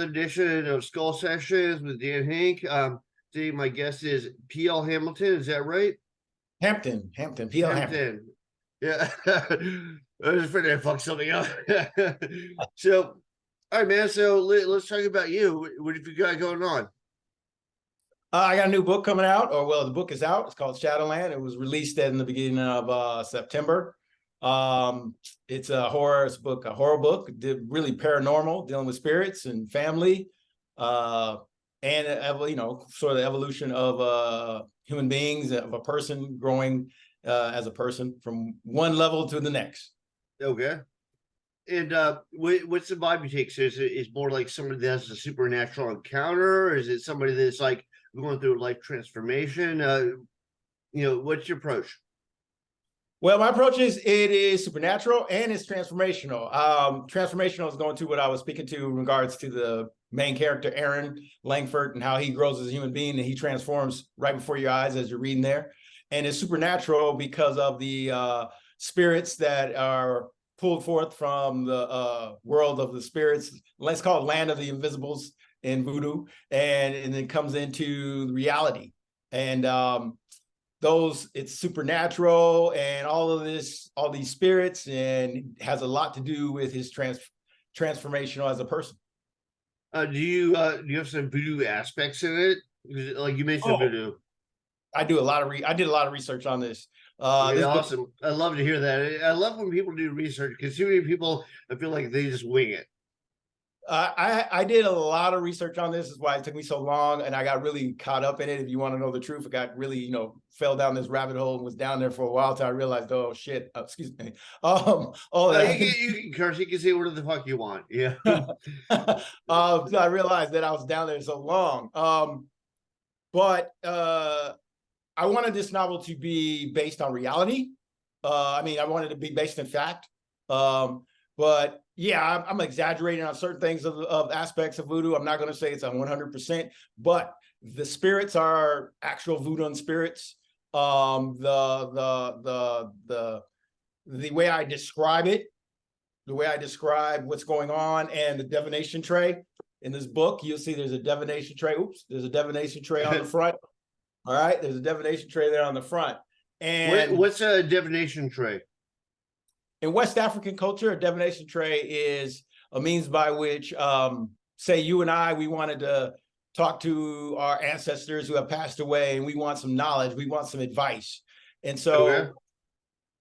edition of Skull Sessions with Dan Henk. Today my guest is PL Hamilton. Is that right? Hampton, PL Hampton. Yeah. I was afraid I fucked something up. So, all right, man. So let's talk about you. What have you got going on? I got a new book coming out, or well, the book is out. It's called Shadowland. It was released in the beginning of September. It's a horror book, really paranormal, dealing with spirits and family, and sort of the evolution of human beings, of a person growing as a person from one level to the next. Okay. And what's the vibe you take? So is it more like somebody that has a supernatural encounter, or is it somebody that's like going through a life transformation? What's your approach? Well, my approach is it is supernatural and it's transformational. Transformational is going to what I was speaking to in regards to the main character, Aaron Langford, and how he grows as a human being and he transforms right before your eyes as you're reading there. And it's supernatural because of the spirits that are pulled forth from the world of the spirits. Let's call it Land of the Invisibles in voodoo, and it comes into reality. And it's supernatural and all these spirits, and has a lot to do with his transformational as a person. Do you have some voodoo aspects in it? Like you mentioned voodoo. I did a lot of research on this. This awesome. I love to hear that. I love when people do research, because too many people, I feel like they just wing it. I did a lot of research on this. Is why it took me so long, and I got really caught up in it. If you want to know the truth, I got really, fell down this rabbit hole and was down there for a while till I realized, oh shit, excuse me. You can curse, you can say whatever the fuck you want. Yeah. So I realized that I was down there so long. But I wanted this novel to be based on reality. I wanted to be based in fact. But yeah, I'm exaggerating on certain things of aspects of voodoo. I'm not going to say it's on 100%, but the spirits are actual voodoo spirits. The way I describe it, the way I describe what's going on, and the divination tray in this book, you'll see there's a divination tray. Oops, there's a divination tray on the front. All right, there's a divination tray there on the front. And what's a divination tray? In West African culture, a divination tray is a means by which, say you and I, we wanted to talk to our ancestors who have passed away, and we want some knowledge, we want some advice. And so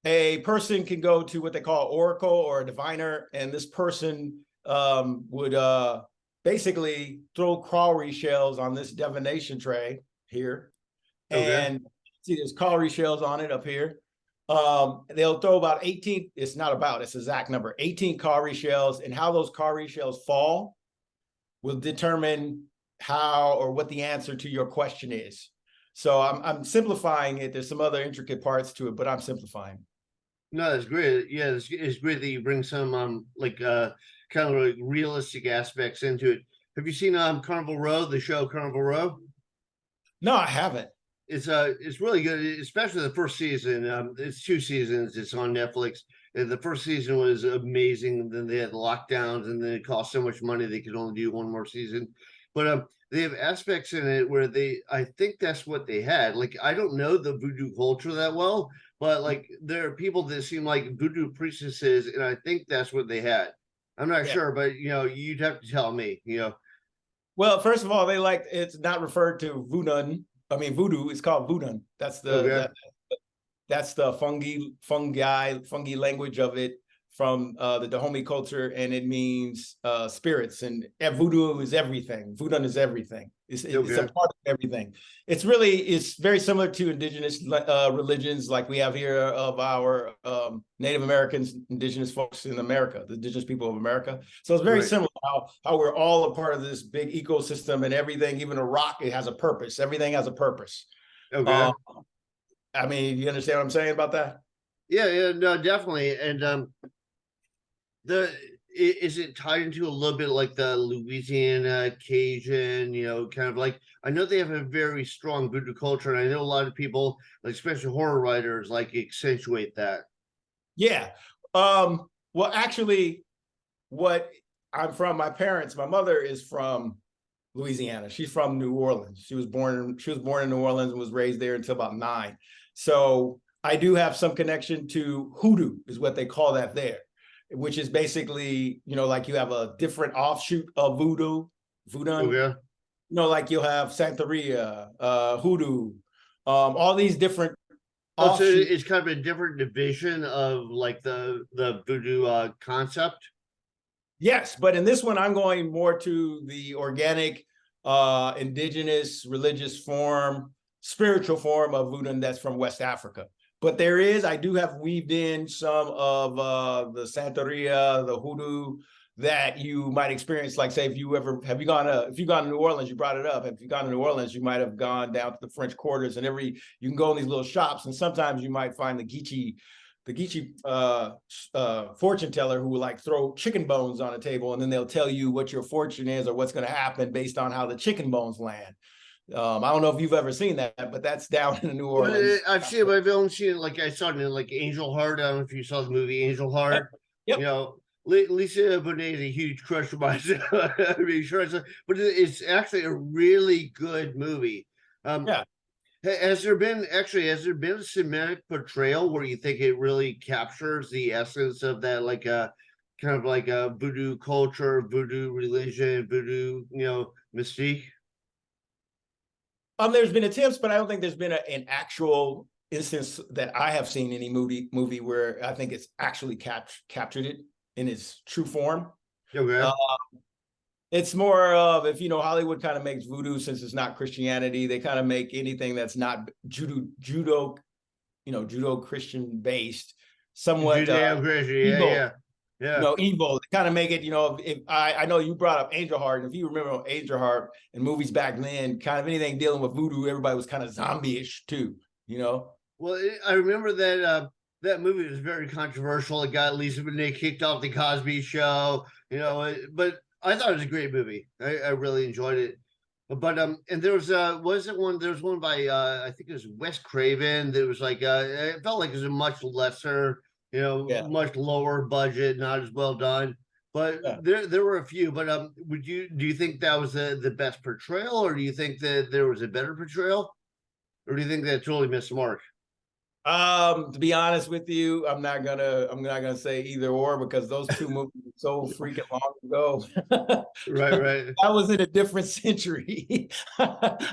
a person can go to what they call oracle or a diviner, and this person would basically throw cowrie shells on this divination tray here. And see, there's cowrie shells on it up here. They'll throw about 18, it's exact number, 18 cowrie shells, and how those cowrie shells fall will determine how or what the answer to your question is. So I'm simplifying it. There's some other intricate parts to it, but I'm simplifying. No, that's great. Yeah, it's great that you bring some kind of like realistic aspects into it. Have you seen Carnival Row, the show Carnival Row? No, I haven't. It's really good, especially the first season. It's 2 seasons. It's on Netflix. The first season was amazing. Then they had lockdowns, and then it cost so much money they could only do 1 more season. But they have aspects in it where I think that's what they had. Like, I don't know the voodoo culture that well, but like there are people that seem like voodoo priestesses, and I think that's what they had. I'm not sure, but you'd have to tell me. Well, first of all, it's not referred to voodoo. Voodoo is called voodoo. That's the that's the fungi language of it from the Dahomey culture, and it means spirits. And voodoo is everything. Voodoo is everything. It's a part of everything. It's very similar to indigenous religions like we have here of our Native Americans, indigenous folks in America, the indigenous people of America. So it's very similar how we're all a part of this big ecosystem, and everything, even a rock, it has a purpose. Everything has a purpose. You understand what I'm saying about that? Yeah, no, definitely. And is it tied into a little bit like the Louisiana Cajun, kind of like, I know they have a very strong voodoo culture, and I know a lot of people, like especially horror writers, like accentuate that. Yeah. Well, actually, what my mother is from Louisiana. She's from New Orleans. She was born in New Orleans and was raised there until about 9. So I do have some connection to hoodoo, is what they call that there, which is basically, like you have a different offshoot of voodoo, Okay. like you'll have Santeria, hoodoo, all these different Oh, so offshoots. it's kind of a different division of like the voodoo concept. Yes, but in this one, I'm going more to the organic, indigenous, religious form, spiritual form of voodoo that's from West Africa. But I do have weaved in some of the Santeria, the hoodoo that you might experience. Like, say, if you gone to New Orleans, you brought it up. If you've gone to New Orleans, you might have gone down to the French Quarters, and you can go in these little shops, and sometimes you might find the Geechee fortune teller who will like throw chicken bones on a table, and then they'll tell you what your fortune is or what's going to happen based on how the chicken bones land. I don't know if you've ever seen that, but that's down in New Orleans. I've seen it, but I've only seen it like I saw it in like Angel Heart. I don't know if you saw the movie Angel Heart. Yep. You know, Lisa Bonet is a huge crush of mine. I mean, sure, but it's actually a really good movie. Yeah. Has there been a cinematic portrayal where you think it really captures the essence of that, like a kind of like a voodoo culture, voodoo religion, voodoo, mystique? There's been attempts, but I don't think there's been an actual instance that I have seen any movie where I think it's actually captured it in its true form. Okay. It's more of, if Hollywood kind of makes voodoo, since it's not Christianity, they kind of make anything that's not judo Christian based, somewhat evil. Yeah. Evil. They kind of make it, if I know you brought up Angel Heart, and if you remember Angel Heart and movies back then, kind of anything dealing with voodoo, everybody was kind of zombie-ish too, Well, I remember that that movie was very controversial. It got Lisa Bonet kicked off the Cosby Show, but I thought it was a great movie. I really enjoyed it. But and there was one by I think it was Wes Craven. That was like it felt like it was a much lesser, much lower budget, not as well done. But there were a few. But do you think that was the best portrayal, or do you think that there was a better portrayal, or do you think that totally missed the mark? To be honest with you, I'm not gonna say either or, because those two movies were so freaking long ago. Right. That was in a different century. But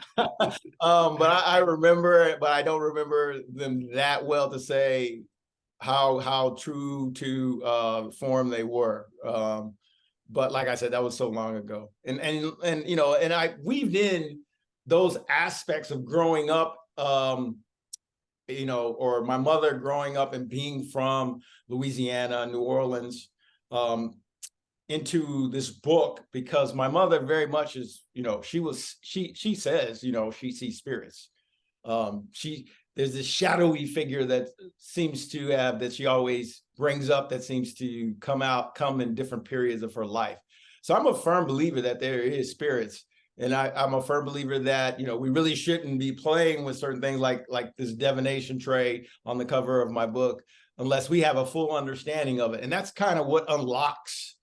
I remember it, but I don't remember them that well to say how true to form they were. But like I said, that was so long ago. And I weaved in those aspects of growing up, or my mother growing up and being from Louisiana, New Orleans, into this book, because my mother very much is, she says, she sees spirits. There's this shadowy figure that she always brings up, that seems to come in different periods of her life. So I'm a firm believer that there is spirits. And I'm a firm believer that, we really shouldn't be playing with certain things like this divination tray on the cover of my book, unless we have a full understanding of it. And that's kind of what unlocks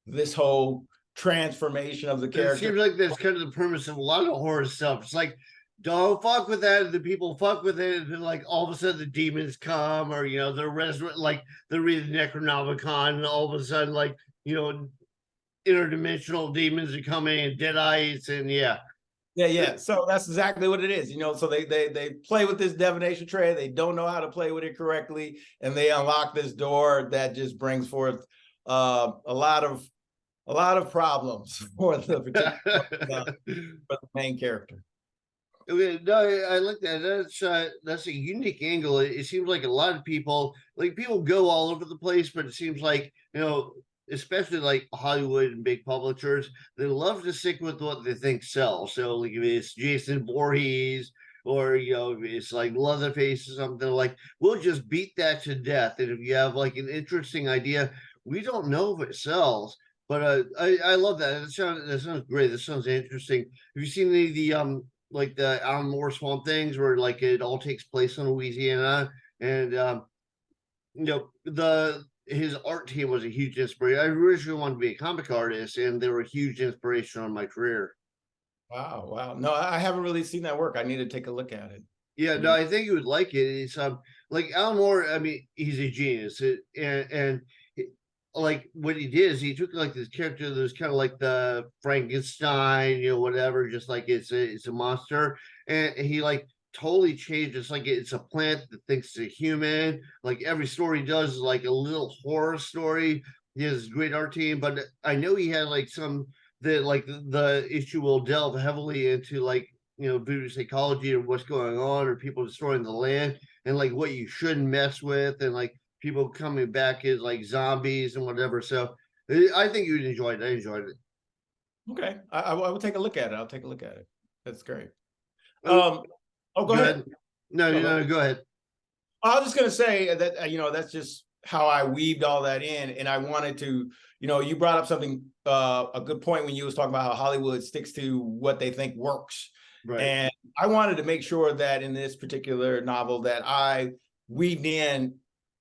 this whole transformation of the character. It seems like that's kind of the premise of a lot of horror stuff. It's like, don't fuck with that. The people fuck with it, and then like all of a sudden the demons come, or they're resurrected, like they're reading Necronomicon, and all of a sudden, like, interdimensional demons are coming, and deadites, and yeah. So that's exactly what it is. So they play with this divination tray. They don't know how to play with it correctly, and they unlock this door that just brings forth a lot of problems for the main character. Okay, no, I like that. That's a unique angle. It seems like a lot of people go all over the place, but it seems like, especially like Hollywood and big publishers, they love to stick with what they think sells. So like if it's Jason Voorhees, or if it's like Leatherface or something, like we'll just beat that to death. And if you have like an interesting idea, we don't know if it sells. But I love that. That sounds great. That sounds interesting. Have you seen any of the like the Alan Moore Swamp Things, where like it all takes place in Louisiana, and the his art team was a huge inspiration. I originally wanted to be a comic artist, and they were a huge inspiration on my career. Wow, wow. No, I haven't really seen that work. I need to take a look at it. Yeah, no, I think you would like it. It's like Alan Moore. I mean, he's a genius, like what he did is he took like this character that was kind of like the Frankenstein, whatever, just like it's a monster, and he like totally changed. It's like it's a plant that thinks it's a human. Like every story he does is like a little horror story. He has a great art team, but I know he had like some that like the issue will delve heavily into like voodoo psychology or what's going on or people destroying the land and like what you shouldn't mess with and like people coming back as like zombies and whatever. So I think you'd enjoy it. I enjoyed it. Okay, I will take a look at it. I'll take a look at it. That's great. Oh, Go ahead. No, go ahead. I was just going to say that, that's just how I weaved all that in. And I wanted to, you brought up something, a good point when you was talking about how Hollywood sticks to what they think works. Right. And I wanted to make sure that in this particular novel that I weaved in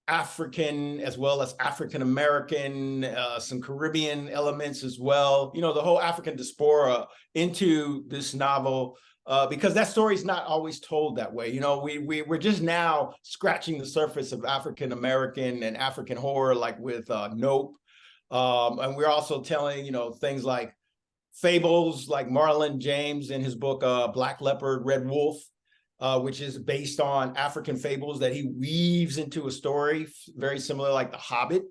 African as well as African-American, some Caribbean elements as well, the whole African diaspora into this novel. Because that story is not always told that way. We're just now scratching the surface of African American and African horror, like with Nope. And we're also telling, things like fables, like Marlon James in his book, Black Leopard, Red Wolf, which is based on African fables that he weaves into a story very similar like The Hobbit.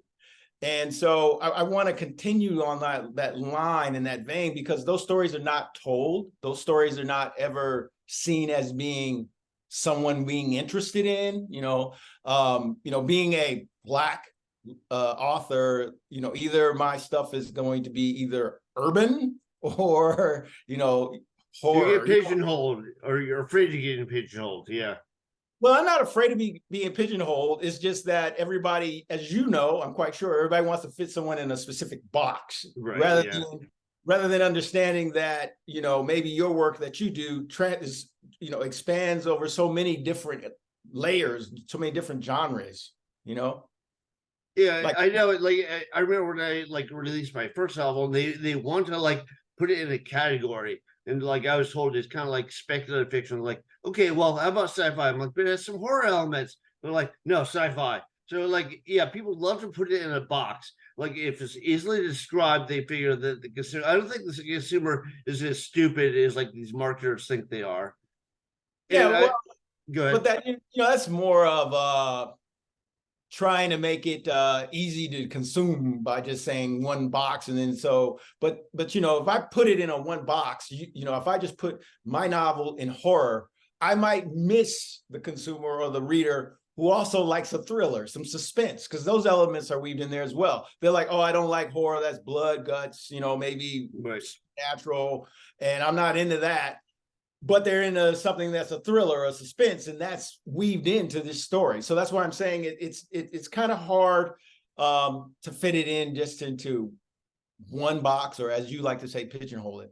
And so I want to continue on that line in that vein because those stories are not told. Those stories are not ever seen as being someone being interested in, being a Black author, either my stuff is going to be either urban or, horror. You get pigeonholed or you're afraid of getting pigeonholed. Yeah. Well, I'm not afraid of being pigeonholed. It's just that everybody, as you know, I'm quite sure everybody wants to fit someone in a specific box, right, rather than understanding that maybe your work that you do expands over so many different layers, so many different genres. Yeah, I know it. Like I remember when I like released my first album, they want to like put it in a category. And like I was told, it's kind of like speculative fiction. Like, okay, well, how about sci-fi? I'm like, but it has some horror elements. They're like, no, sci-fi. So like, yeah, people love to put it in a box. Like if it's easily described, they figure that the consumer. I don't think the consumer is as stupid as like these marketers think they are. Yeah, go ahead. But that that's more of trying to make it easy to consume by just saying one box. And then but if I put it in a one box, if I just put my novel in horror, I might miss the consumer or the reader who also likes a thriller, some suspense, because those elements are weaved in there as well. They're like, oh, I don't like horror. That's blood, guts, maybe natural. And I'm not into that. But they're into something that's a thriller, a suspense, and that's weaved into this story. So that's why I'm saying it's kind of hard to fit it in just into one box, or as you like to say, pigeonhole it.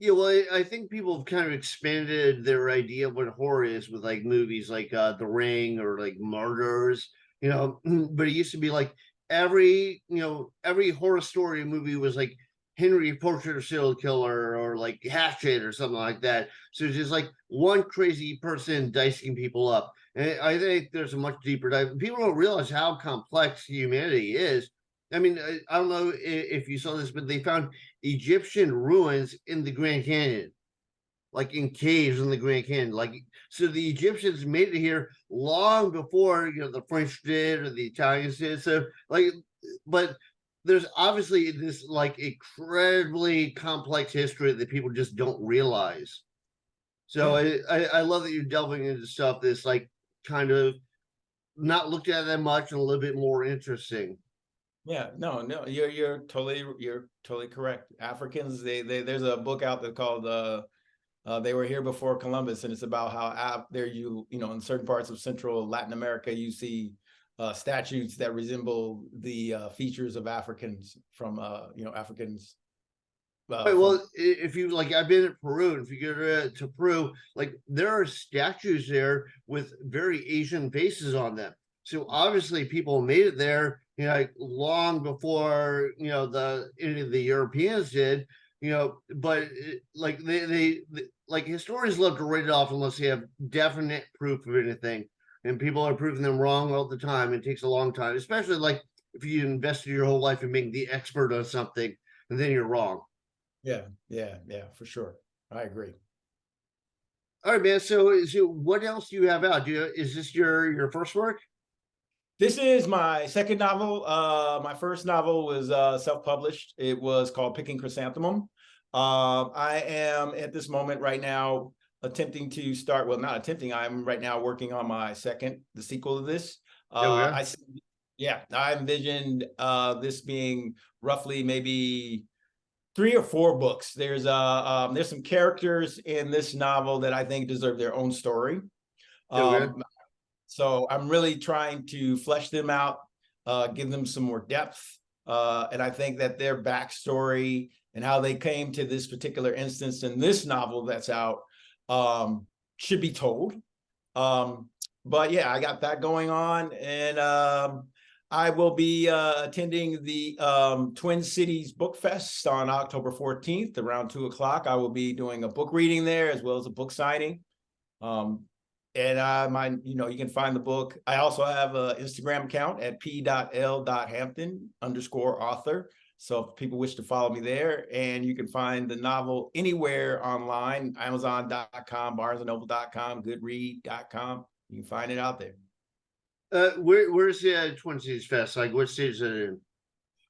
Yeah, well, I think people have kind of expanded their idea of what horror is with like movies like The Ring or like Martyrs, but it used to be like every horror story movie was like Henry Portrait of Serial Killer or like Hatchet or something like that. So it's just like one crazy person dicing people up. And I think there's a much deeper dive. People don't realize how complex humanity is. I mean, I don't know if you saw this, but they found Egyptian ruins in the Grand Canyon, like in caves in the Grand Canyon. Like, so the Egyptians made it here long before, the French did or the Italians did. So like, but there's obviously this like incredibly complex history that people just don't realize. So I love that you're delving into stuff that's like kind of not looked at that much and a little bit more interesting. Yeah, no, you're totally correct. Africans, they there's a book out there called They Were Here Before Columbus, and it's about how there in certain parts of Central Latin America you see statues that resemble the features of Africans from Africans. Well, if you like, I've been in Peru, and if you go to Peru, like there are statues there with very Asian faces on them. So obviously people made it there you know, like long before, you know, any of the Europeans did, you know, but like like historians love to write it off unless they have definite proof of anything. And people are proving them wrong all the time. It takes a long time, especially like if you invested your whole life in being the expert on something and then you're wrong. Yeah, for sure. I agree. All right, man. So what else do you have out? Is this your first work? This is my second novel. My first novel was self-published. It was called Picking Chrysanthemum. I am at this moment right now attempting to start, well, not attempting, I'm right now working on my second, the sequel to this. Okay. I envisioned this being roughly maybe 3 or 4 books. There's some characters in this novel that I think deserve their own story. Okay. So I'm really trying to flesh them out, give them some more depth. And I think that their backstory and how they came to this particular instance in this novel that's out should be told. But yeah, I got that going on. And I will be attending the Twin Cities Book Fest on October 14th around 2 o'clock. I will be doing a book reading there as well as a book signing. And you can find the book. I also have an Instagram account at p.l.hampton_author. So if people wish to follow me there, and you can find the novel anywhere online, Amazon.com, BarnesandNoble.com, Goodread.com. You can find it out there. Where's the Twin Cities Fest? Like, what state is it in?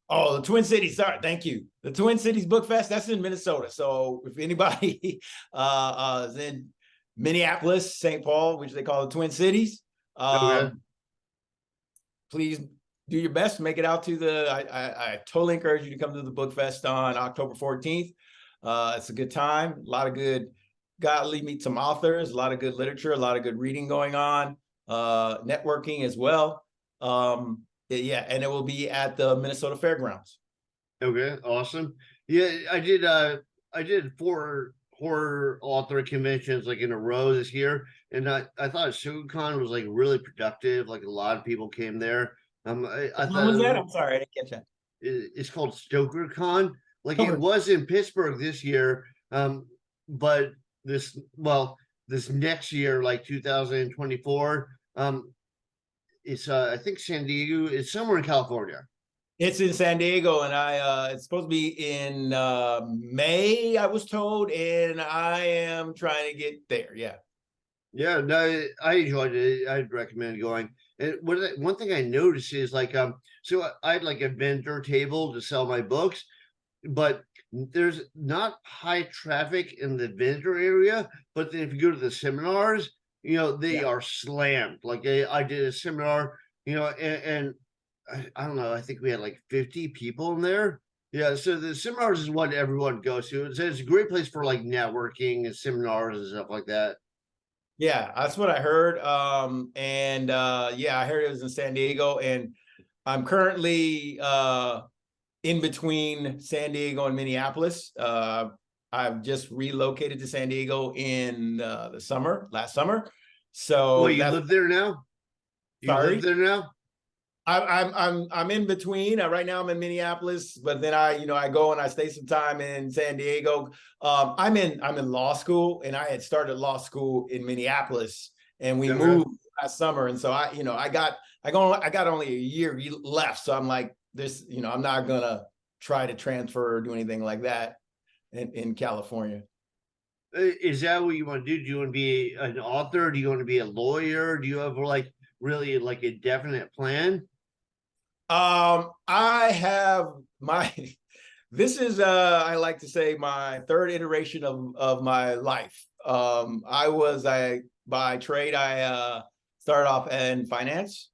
Oh, the Twin Cities. Sorry, thank you. The Twin Cities Book Fest. That's in Minnesota. So if anybody is in Minneapolis, St. Paul, which they call the Twin Cities, Okay. please do your best to make it out to the. I totally encourage you to come to the Book Fest on October 14th. It's a good time. A lot of good. Godly meet some authors. A lot of good literature. A lot of good reading going on. Networking as well. Yeah, and it will be at the Minnesota Fairgrounds. Okay, awesome. Yeah, I did 4 horror author conventions like in a row this year, and I thought SugaCon was like really productive. Like a lot of people came there. I When thought was that? I'm sorry, I didn't catch that. it's called StokerCon. Like it Okay. was in Pittsburgh this year, but this next year, like 2024, it's I think San Diego. It's somewhere in California. It's in San Diego, and it's supposed to be in May, I was told, and I am trying to get there. Yeah. Yeah, no, I enjoyed it. I'd recommend going. And one thing I noticed is like so I had like a vendor table to sell my books, but there's not high traffic in the vendor area. But then if you go to the seminars, you know, they Yeah. are slammed. Like I did a seminar, you know, and I don't know, I think we had like 50 people in there. Yeah, so the seminars is what everyone goes to. It's a great place for like networking and seminars and stuff like that. Yeah, that's what I heard. And yeah, I heard it was in San Diego, and I'm currently in between San Diego and Minneapolis. I've just relocated to San Diego in last summer. Well, So you that's live there now? You live sorry. there now? I'm in between. Right now I'm in Minneapolis, but then I go and I stay some time in San Diego. I'm in law school, and I had started law school in Minneapolis, and we Okay. moved last summer. And so I got only a year left. So I'm like, I'm not gonna try to transfer or do anything like that in California. Is that what you want to do? Do you want to be an author? Do you want to be a lawyer? Do you have like really like a definite plan? I have my this is I like to say my third iteration of my life. By trade I started off in finance.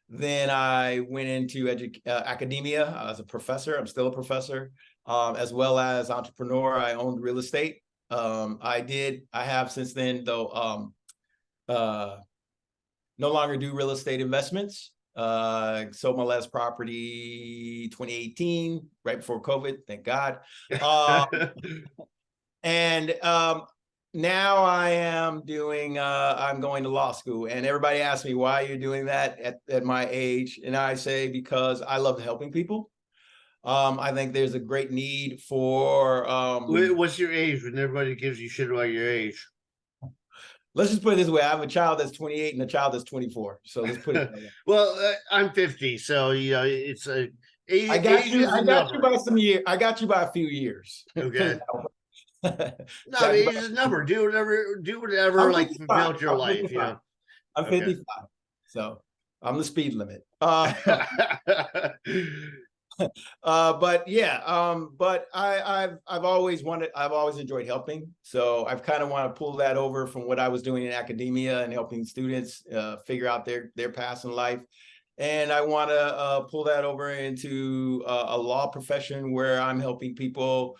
Then I went into academia as a professor. I'm still a professor, as well as entrepreneur. I owned real estate. I have since then though no longer do real estate investments. Sold my last property 2018, right before COVID, thank God. And now I am doing, I'm going to law school, and everybody asks me why you're doing that at my age. And I say, because I love helping people. I think there's a great need for, What's your age when everybody gives you shit about your age? let's just put it this way. I have a child that's 28 and a child that's 24. So let's put it that way. Well, I'm 50, so it's a age, I got you. is a I got you number. by some years. I got you by a few years. Okay. No, Got you it's a number. Do whatever, I'm like 55. fulfilled your I'm life, 55. you know. I'm Okay. 55, so I'm the speed limit. But yeah, but I've always enjoyed helping. So I've kind of want to pull that over from what I was doing in academia and helping students figure out their paths in life. And I want to pull that over into a law profession where I'm helping people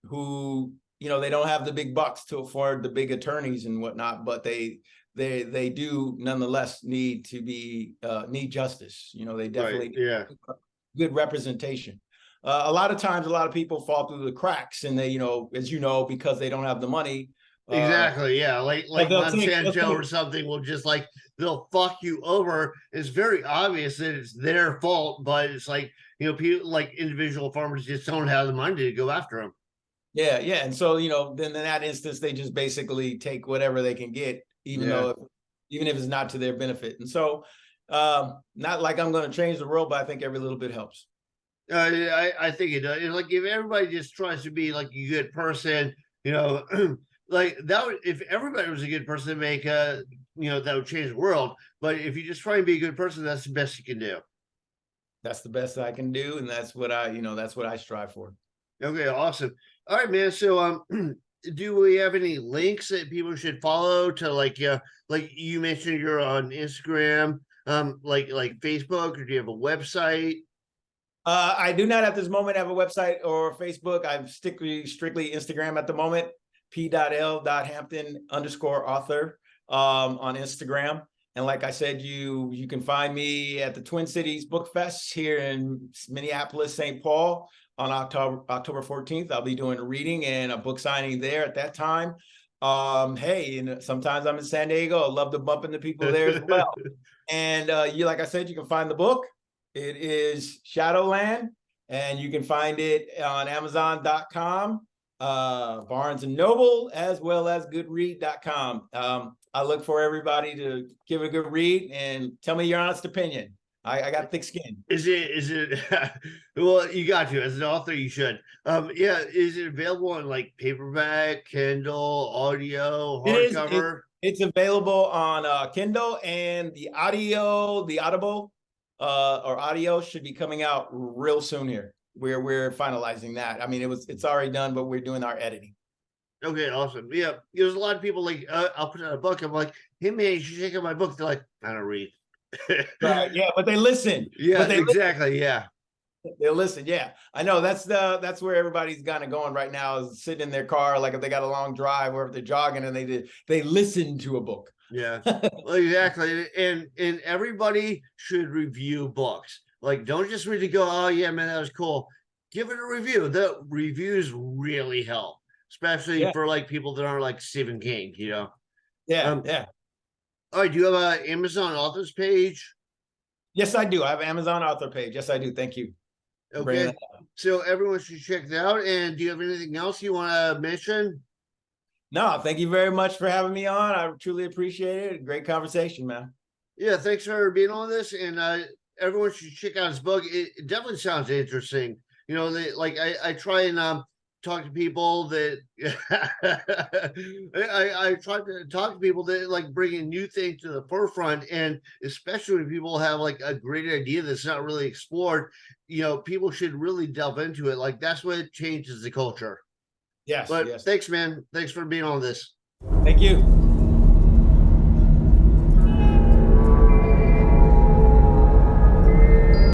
who, they don't have the big bucks to afford the big attorneys and whatnot, but they do nonetheless need justice. They definitely Right, yeah. need good representation. A lot of times, a lot of people fall through the cracks, and they, as because they don't have the money. Exactly, yeah. Like they'll Monsanto or something will just they'll fuck you over. It's very obvious that it's their fault, but it's like, people like individual farmers just don't have the money to go after them. Yeah, yeah. And so, then in that instance, they just basically take whatever they can get, even if it's not to their benefit. And so, not like I'm going to change the world, but I think every little bit helps. I think it does. It's like if everybody just tries to be like a good person, like that would, if everybody was a good person to make that would change the world. But if you just try and be a good person, that's the best you can do. That's the best I can do, and that's what I strive for. Okay, awesome. All right, man. So do we have any links that people should follow to like you mentioned you're on Instagram, like Facebook, or do you have a website? I do not at this moment have a website or Facebook. I'm strictly Instagram at the moment. p.l.hampton_author on Instagram. And like I said, you can find me at the Twin Cities Book Fest here in Minneapolis, St. Paul on October 14th. I'll be doing a reading and a book signing there at that time. Hey, and sometimes I'm in San Diego. I love to bump into people there as well. And like I said, you can find the book. It is Shadowland, and you can find it on Amazon.com, Barnes & Noble, as well as Goodread.com. I look for everybody to give it a good read and tell me your honest opinion. I got thick skin. Is it well, you got to, as an author, you should. Yeah, is it available on like paperback, Kindle, audio, hardcover? It's available on Kindle, and the Audible or audio should be coming out real soon here. We're finalizing that. I mean, it's already done, but we're doing our editing. Okay, awesome. Yeah, there's a lot of people like, I'll put out a book. I'm like, hey man, you should check out my book. They're like, I don't read. Right, yeah, but they listen. Yeah, exactly. Listen. Yeah, they'll listen. Yeah, I know that's where everybody's kind of going right now, is sitting in their car, like if they got a long drive or if they're jogging, and they listen to a book. Yeah, well, exactly. And everybody should review books. Like, don't just read to go, oh yeah, man, that was cool. Give it a review. The reviews really help, especially for like people that aren't like Stephen King, Yeah, yeah. All right, do you have an Amazon authors page? Yes, I do. I have an Amazon author page. Yes, I do. Thank you. Okay, so everyone should check that out. And do you have anything else you want to mention? No, thank you very much for having me on. I truly appreciate it. Great conversation, man. Yeah, thanks for being on this. And everyone should check out his book. It definitely sounds interesting. I try and talk to people that I try to talk to people that like bring a new thing to the forefront, and especially when people have like a great idea that's not really explored, people should really delve into it. Like that's what changes the culture. Yes. But thanks, man. Thanks for being on this. Thank you.